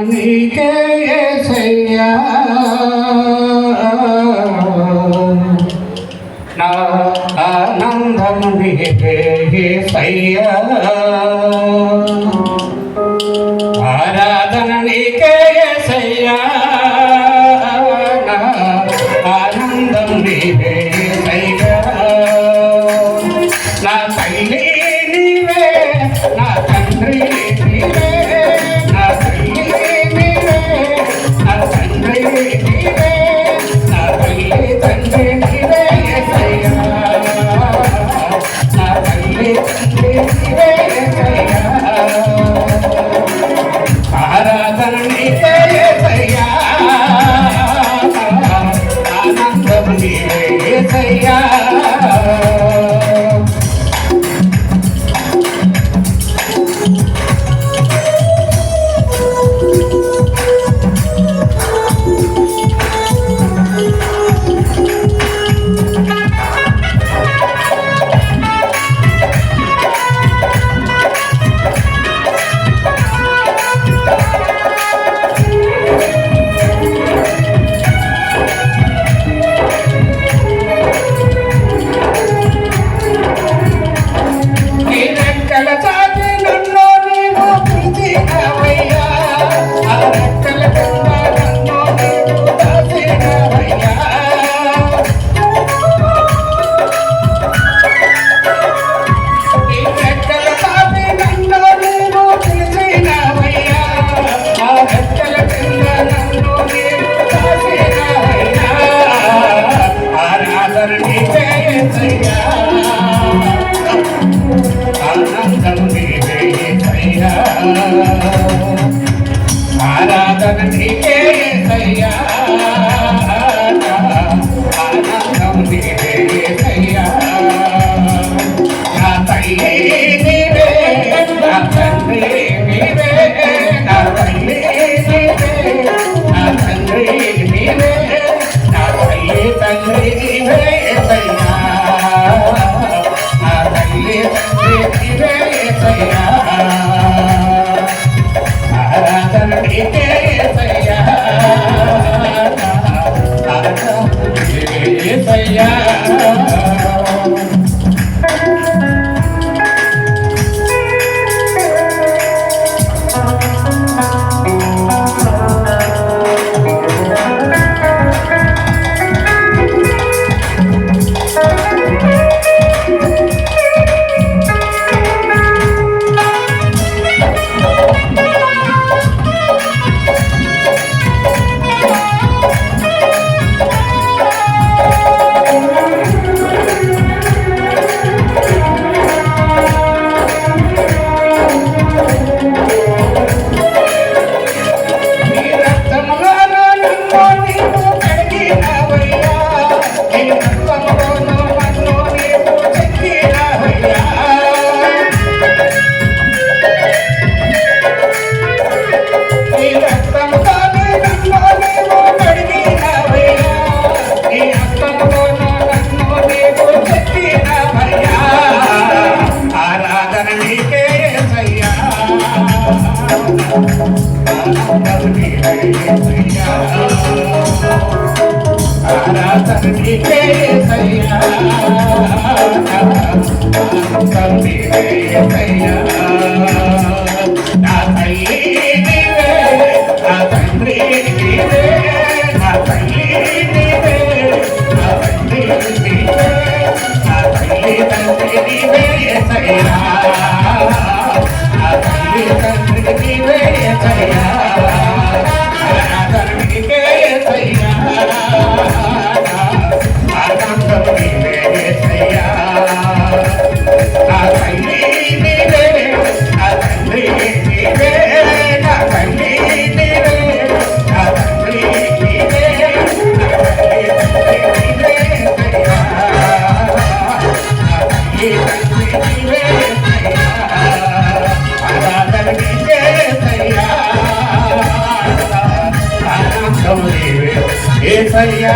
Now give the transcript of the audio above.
నీకే యేసయ్యా నా ఆనందం నీకే యేసయ్యా ఆరాధన నీకే యేసయ్యా నా ఆనందం నీకే యేసయ్యా నా తల్లి నీవే నా తండ్రి నీవే నా తల్లి నీవే నా తండ్రి నీవే నా తల్లి తండ్రి నీవే యేసయ్యా నా తల్లి తండ్రి నీవే యేసయ్యా ఆరాధన నీకే యేసయ్యా ఆనందం నీవే యేసయ్యా ఆరాధన నీకే యేసయ్యా ఆనందం నీవే యేసయ్యా నా తల్లి నీవే నా తండ్రి నీవే నా తల్లి నీవే నా తండ్రి నీవే నా తల్లి తండ్రి నీవే యేసయ్యా నా తల్లి తండ్రి నీవే యేసయ్యా ఆరాధన నీకే యేసయ్యా ఆరాధన నీకే యేసయ్యా ఆరాధన నీకే యేసయ్యా ఆనందం నీవే యేసయ్యా నా తల్లి నీవే నా తండ్రి నీవే నా తల్లి నీవే నా తండ్రి నీవే నా తల్లి తండ్రి నీవే యేసయ్యా నా తల్లి తండ్రి నీవే యేసయ్యా ఆరాధన నీకే యేసయ్యా ఆనందం నీవే యేసయ్యా నా తల్లి నీవే నా తండ్రి నీవే నా తల్లి నీవే నా తండ్రి నీవే నా తల్లి తండ్రి నీవే యేసయ్యా నా తల్లి తండ్రి నీవే యేసయ్యా ఆరాధన నీకే యేసయ్యా ఆనందం నీవే యేసయ్యా